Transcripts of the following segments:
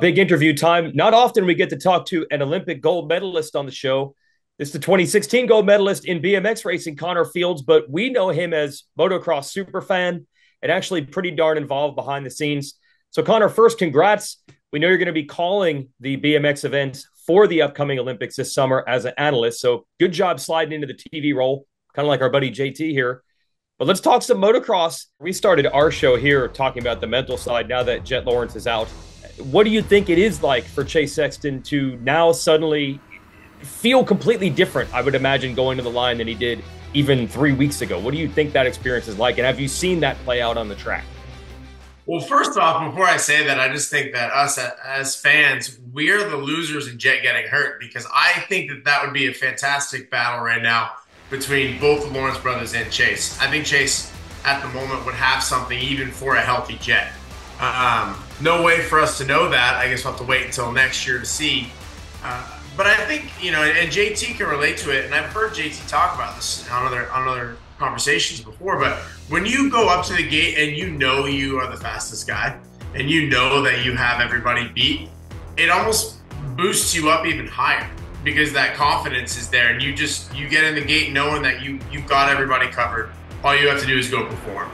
Big interview time. Not often we get to talk to an Olympic gold medalist on the show. This is the 2016 gold medalist in BMX racing, Connor Fields, but we know him as motocross super fan and actually pretty darn involved behind the scenes. So, Connor, first, congrats. We know you're going to be calling the BMX events for the upcoming Olympics this summer as an analyst. So, good job sliding into the TV role, kind of like our buddy JT here. But let's talk some motocross. We started our show here talking about the mental side now that Jett Lawrence is out. What do you think it is like for Chase Sexton to now suddenly feel completely different, I would imagine, going to the line than he did even 3 weeks ago? What do you think that experience is like? And have you seen that play out on the track? Well, first off, before I say that, I just think that us as fans, we're the losers in Jett getting hurt, because I think that that would be a fantastic battle right now between both the Lawrence brothers and Chase. I think Chase at the moment would have something even for a healthy Jett. No way for us to know that. I guess we'll have to wait until next year to see. But I think, and JT can relate to it, and I've heard JT talk about this on other conversations before, but when you go up to the gate and you know you are the fastest guy and you know that you have everybody beat, it almost boosts you up even higher because that confidence is there, and you get in the gate knowing that you've got everybody covered. All you have to do is go perform.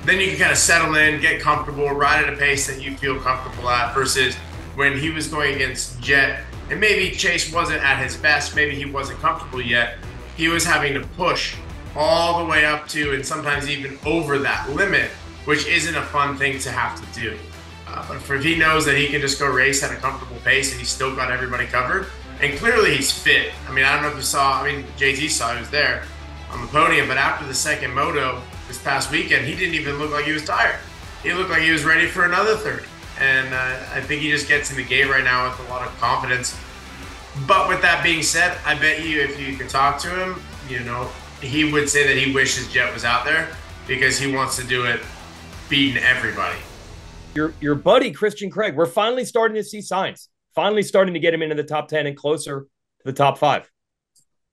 Then you can kind of settle in, get comfortable, ride at a pace that you feel comfortable at, versus when he was going against Jett, and maybe Chase wasn't at his best, maybe he wasn't comfortable yet, he was having to push all the way up to and sometimes even over that limit, which isn't a fun thing to have to do. But if he knows that he can just go race at a comfortable pace and he's still got everybody covered, and clearly he's fit. I mean, I don't know if you saw, JT saw he was there on the podium, but after the second moto this past weekend, he didn't even look like he was tired. He looked like he was ready for another 30. And I think he just gets in the game right now with a lot of confidence. But with that being said, I bet you if you could talk to him, he would say that he wishes Jett was out there because he wants to do it beating everybody. Your buddy, Christian Craig, we're finally starting to see signs, finally starting to get him into the top 10 and closer to the top 5.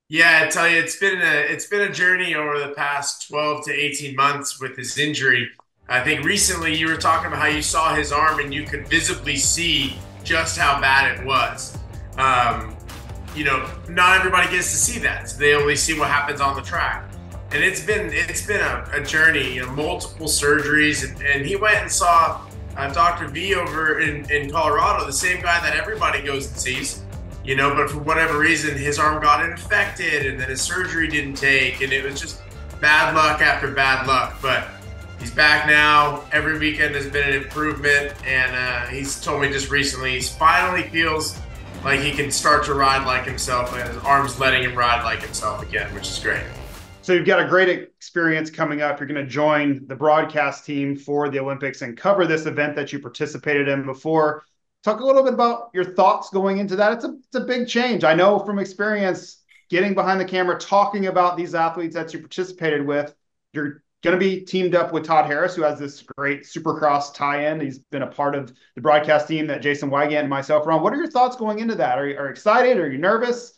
Yeah, I tell you, it's been a journey over the past 12 to 18 months with his injury. I think recently you were talking about how you saw his arm and you could visibly see just how bad it was. Not everybody gets to see that. So they only see what happens on the track. And it's been a journey, multiple surgeries. And he went and saw Dr. V over in Colorado, the same guy that everybody goes and sees. But for whatever reason, his arm got infected and then his surgery didn't take. And it was just bad luck after bad luck. But he's back now. Every weekend has been an improvement, and he's told me just recently he finally feels like he can start to ride like himself, and his arm's letting him ride like himself again, which is great. So you've got a great experience coming up. You're going to join the broadcast team for the Olympics and cover this event that you participated in before. Talk a little bit about your thoughts going into that. It's a big change. I know from experience getting behind the camera, talking about these athletes that you participated with. You're going to be teamed up with Todd Harris, who has this great Supercross tie-in. He's been a part of the broadcast team that Jason Wygant and myself are on. What are your thoughts going into that? Are you excited? Are you nervous?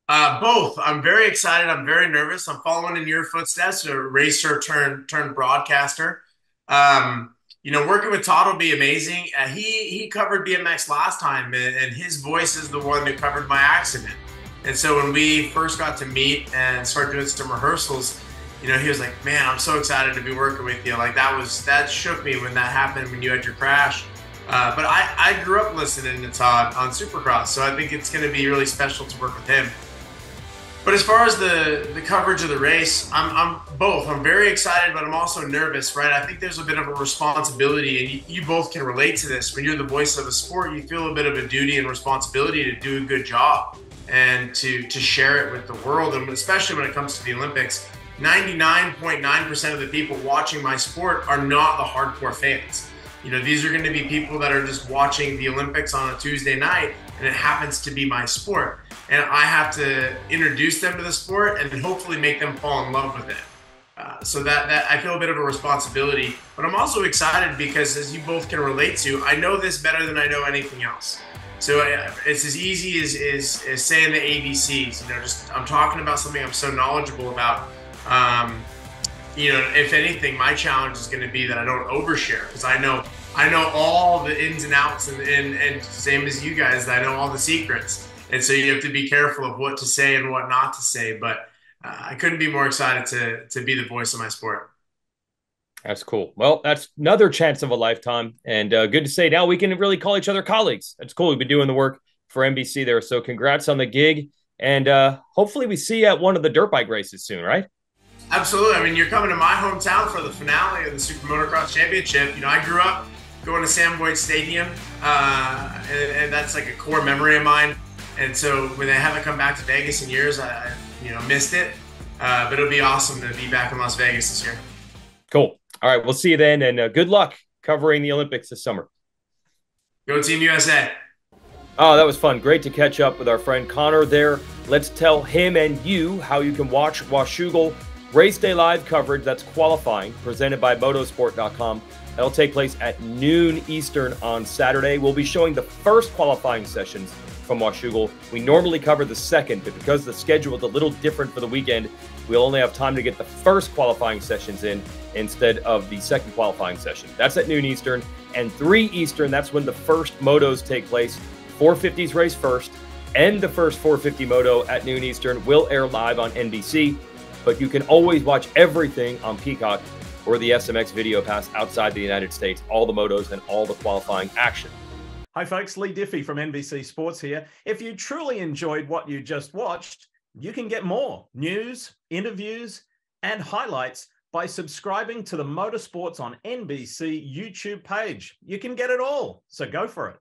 Both. I'm very excited. I'm very nervous. I'm following in your footsteps, a racer turned broadcaster. Working with Todd will be amazing. He covered BMX last time, and his voice is the one that covered my accident. And so when we first got to meet and start doing some rehearsals, he was like, man, I'm so excited to be working with you. Like that shook me when that happened, when you had your crash. But I grew up listening to Todd on Supercross, so I think it's going to be really special to work with him. But as far as the coverage of the race, I'm both. I'm very excited, but I'm also nervous, right? I think there's a bit of a responsibility, and you both can relate to this. When you're the voice of a sport, you feel a bit of a duty and responsibility to do a good job and to share it with the world, and especially when it comes to the Olympics. 99.9% of the people watching my sport are not the hardcore fans. These are going to be people that are just watching the Olympics on a Tuesday night, and it happens to be my sport. And I have to introduce them to the sport and hopefully make them fall in love with it. So that I feel a bit of a responsibility, but I'm also excited because, as you both can relate to, I know this better than I know anything else. So it's as easy as saying the ABCs. I'm talking about something I'm so knowledgeable about. If anything, my challenge is going to be that I don't overshare, because I know I know all the ins and outs, and same as you guys, I know all the secrets. And so you have to be careful of what to say and what not to say. But I couldn't be more excited to be the voice of my sport. That's cool. Well, that's another chance of a lifetime, and good to say now we can really call each other colleagues. That's cool. We've been doing the work for NBC there, so congrats on the gig, and hopefully we see you at one of the dirt bike races soon, right? Absolutely. I mean, you're coming to my hometown for the finale of the Super Motocross Championship. You know, I grew up going to Sam Boyd Stadium, and that's like a core memory of mine. And so when they haven't come back to Vegas in years, I missed it. But it'll be awesome to be back in Las Vegas this year. Cool. All right, we'll see you then, and good luck covering the Olympics this summer. Go Team USA. Oh, that was fun. Great to catch up with our friend Connor there. Let's tell him and you how you can watch Washougal Race Day Live coverage. That's qualifying, presented by motorsport.com. That'll take place at noon Eastern on Saturday. We'll be showing the first qualifying sessions from Washougal. We normally cover the second, but because the schedule is a little different for the weekend, we'll only have time to get the first qualifying sessions in instead of the second qualifying session. That's at noon Eastern, and 3 Eastern, that's when the first motos take place. 450s race first, and the first 450 moto at noon Eastern will air live on NBC, but you can always watch everything on Peacock or the SMX Video Pass outside the United States, all the motos and all the qualifying action. Hi folks, Lee Diffie from NBC Sports here. If you truly enjoyed what you just watched, you can get more news, interviews, and highlights by subscribing to the Motorsports on NBC YouTube page. You can get it all, so go for it.